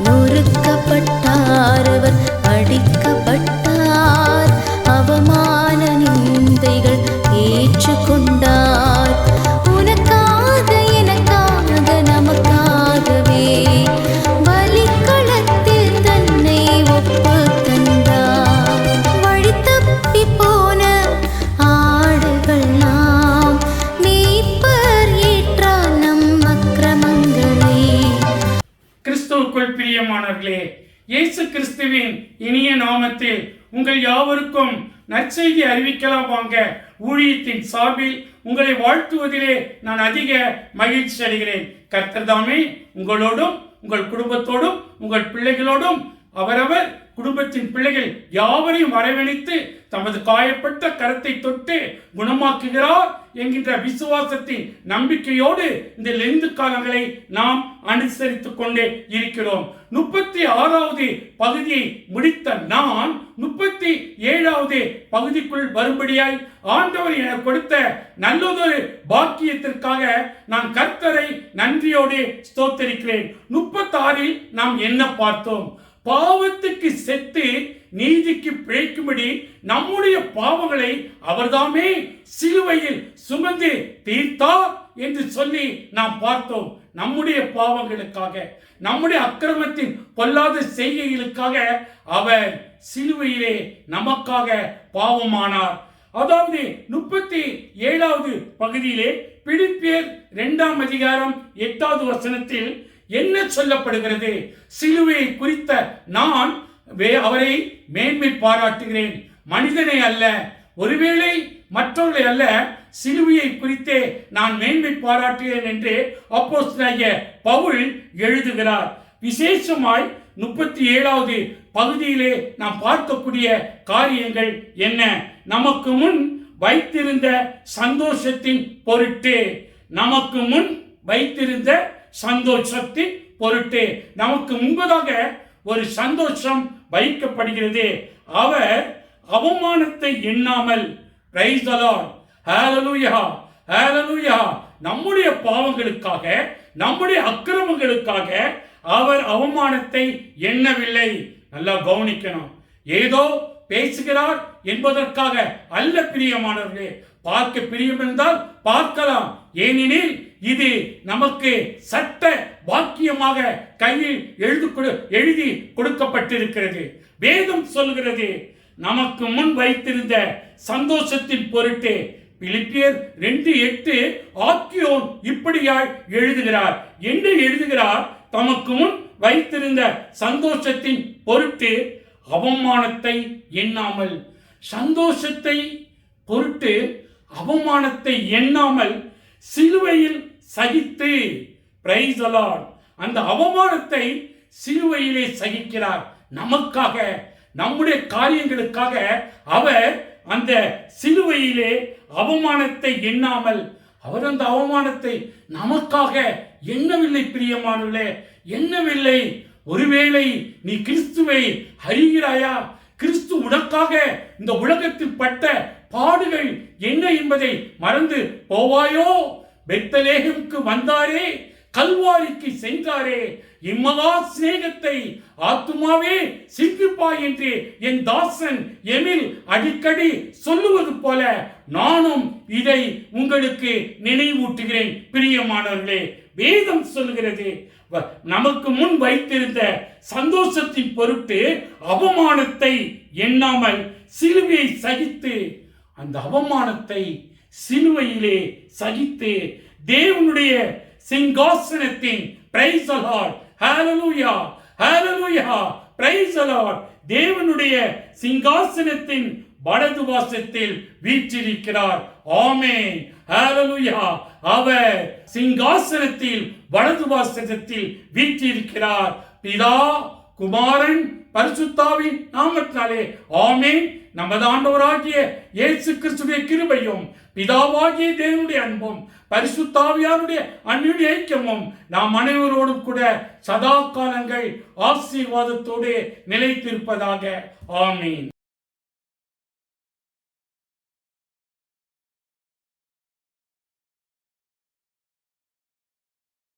நொறுக்கப்பட்டார், அவர் அடிக்கப்பட்டார், அவமான நிந்தைகள் ஏற்றுக்கொண்டார். உனக்காக எனக்காக நமக்காகவே பலிக்களத்தில் தன்னை ஒப்புத் தந்தார். வழி தப்பி போன ஆடுகள் நாம், மேய்ப்பர் ஏற்றார் நம் அக்கிரமங்களை. கிறிஸ்துவுக்குள் பிரியமானவர்களே, இயேசு கிறிஸ்துவின் இனிய நாமத்தில் உங்கள் யாவருக்கும் நற்செய்தி அறிவிக்கலாம் வாங்க ஊழியத்தின் சார்பில் உங்களை வாழ்த்துவதிலே நான் அதிக மகிழ்ச்சி அடைகிறேன். கர்த்தர் தாமே உங்களோடும் உங்கள் குடும்பத்தோடும் உங்கள் பிள்ளைகளோடும் அவரவர் குடும்பத்தின் பிள்ளைகள் யாவரையும் அரவணைத்து தமது காயப்பட்ட கரத்தை தொட்டு குணமாக்குகிறார் என்கின்ற விசுவாசத்தின் நம்பிக்கையோடு இந்த லெந்து காலங்களை நாம் அனுசரித்துக் கொண்டே இருக்கிறோம். 36வது பகுதியை முடித்த நான் 37வது பகுதிக்குள் வரும்படியாய் ஆண்டவர் என கொடுத்த நல்லதொரு பாக்கியத்திற்காக நான் கர்த்தரை நன்றியோடு ஸ்தோத்தரிக்கிறேன். 36ல் நாம் என்ன பார்த்தோம்? பாவத்துக்கு செத்து நீதிக்கு பிழைக்கும்படி நம்முடைய பாவங்களை அவர்தாமே சிலுவையில் சுமந்து தீர்த்தார் என்று சொல்லி நாம் பார்த்தோம். நம்முடைய பாவங்களுக்காக, நம்முடைய அக்கிரமத்தின் பொல்லாத செய்கைகளுக்காக அவர் சிலுவையிலே நமக்காக பாவமானார். அதாவது 37வது பகுதியிலே பிலிப்பியர் 2ஆம் அதிகாரம் 8வது வசனத்தில் என்ன சொல்லப்படுகிறது? சிலுவையை குறித்த நான் அவரை மேன்மை பாராட்டுகிறேன், மனிதனை அல்ல, ஒருவேளை மற்றவர்களை அல்ல, சிலுவையை குறித்தே நான் மேன்மை பாராட்டுகிறேன் என்று அப்போஸ்தலனாகிய பவுல் எழுதுகிறார். விசேஷமாய் 37வது பகுதியிலே நாம் பார்க்கக்கூடிய காரியங்கள் என்ன? நமக்கு முன் வைத்திருந்த சந்தோஷத்தின் பொருட்டு, நமக்கு முன் வைத்திருந்த சந்தோஷத்தின் பொருட்டு நமக்கு முன்பதாக ஒரு சந்தோஷம் வைக்கப்படுகிறது. அவர் அவமானத்தை எண்ணாமல், பிரைஸ் தி லார்ட், ஹalleluya, ஹalleluya, நம்முடைய பாவங்களுக்காக, நம்முடைய அக்கிரமங்களுக்காக அவர் அவமானத்தை எண்ணவில்லை. நல்லா கவனிக்கணும். ஏதோ பேசுகிறார் என்பதற்காக அல்ல பிரியமானவர்களே. பார்க்க பிரியம் இருந்தால் பார்க்கலாம், ஏனெனில் இது நமக்கு சட்ட வாக்கியமாக கையில் எழுதி கொடுக்கப்பட்டிருக்கிறது. வேதம் சொல்கிறது, நமக்கு முன் வைத்திருந்த சந்தோஷத்தின் பொருட்டு. பிலிப்பியர் 2:8 ஆக்கியோன் இப்படியாய் எழுதுகிறார். என்ன எழுதுகிறார்? தமக்கு முன் வைத்திருந்த சந்தோஷத்தின் பொருட்டு அவமானத்தை எண்ணாமல், சந்தோஷத்தை பொருட்டு அவமானத்தை எண்ணாமல் சிலுவையில் சகித்து, பிரைஸ் தி லார்ட், அந்த அவமானத்தை சிலுவையிலே சகிக்கிறார். நமக்காக, நம்முடைய காரியங்களுக்காக அவர் அந்த சிலுவையிலே அவமானத்தை எண்ணாமல், அவர் அந்த அவமானத்தை நமக்காக எண்ணவில்லை. பிரியமானவர்களே, எண்ணவில்லை. ஒருவேளை நீ கிறிஸ்துவை அறிகிறாயா? கிறிஸ்து உனக்காக இந்த உலகத்தில் பட்ட பாடுகள் என்ன என்பதை மறந்து போவாயோ? பெத்லகேமுக்கு வந்தாரே, கல்வாரிக்கு சென்றாரே, இம்மகா சிநேகத்தை ஆத்துமாவே சிந்திப்பாய் என்று என் தாசன் எமில் அடிக்கடி சொல்லுவது போல நானும் இதை உங்களுக்கு நினைவூட்டுகிறேன். பிரியமானவர்களே, வேதம் சொல்கிறது, நமக்கு முன் வைத்திருந்த சந்தோஷத்தின் பொருட்டு அவமானத்தை எண்ணாமல் சிலுவையை சகித்து, அந்த அவமானத்தை சிலுவையிலே சகித்து தேவனுடைய சிங்காசனத்தின், praise the Lord, hallelujah, hallelujah, praise the Lord, தேவனுடைய சிங்காசனத்தின் வலது வாசத்தில் வீற்றிருக்கிறார். ஆமென், ஹalleluya. அவர் சிங்காசனத்தில் வலது வாசத்தில் வீற்றிருக்கிறார். பிதா, குமாரன், பரிசுத்தாவின் நாமத்தினாலே ஆமென். நமது ஆண்டவராகிய இயேசு கிறிஸ்துவின் கிருபையும், பிதாவாகிய தேவனுடைய அன்பும், பரிசுத்தாவியாருடைய அன்பின் ஐக்கியமும் நாம் அனைவரோடும் கூட சதா காலங்கள் ஆசீர்வாதத்தோடு நிலைத்திருப்பதாக. ஆமென்.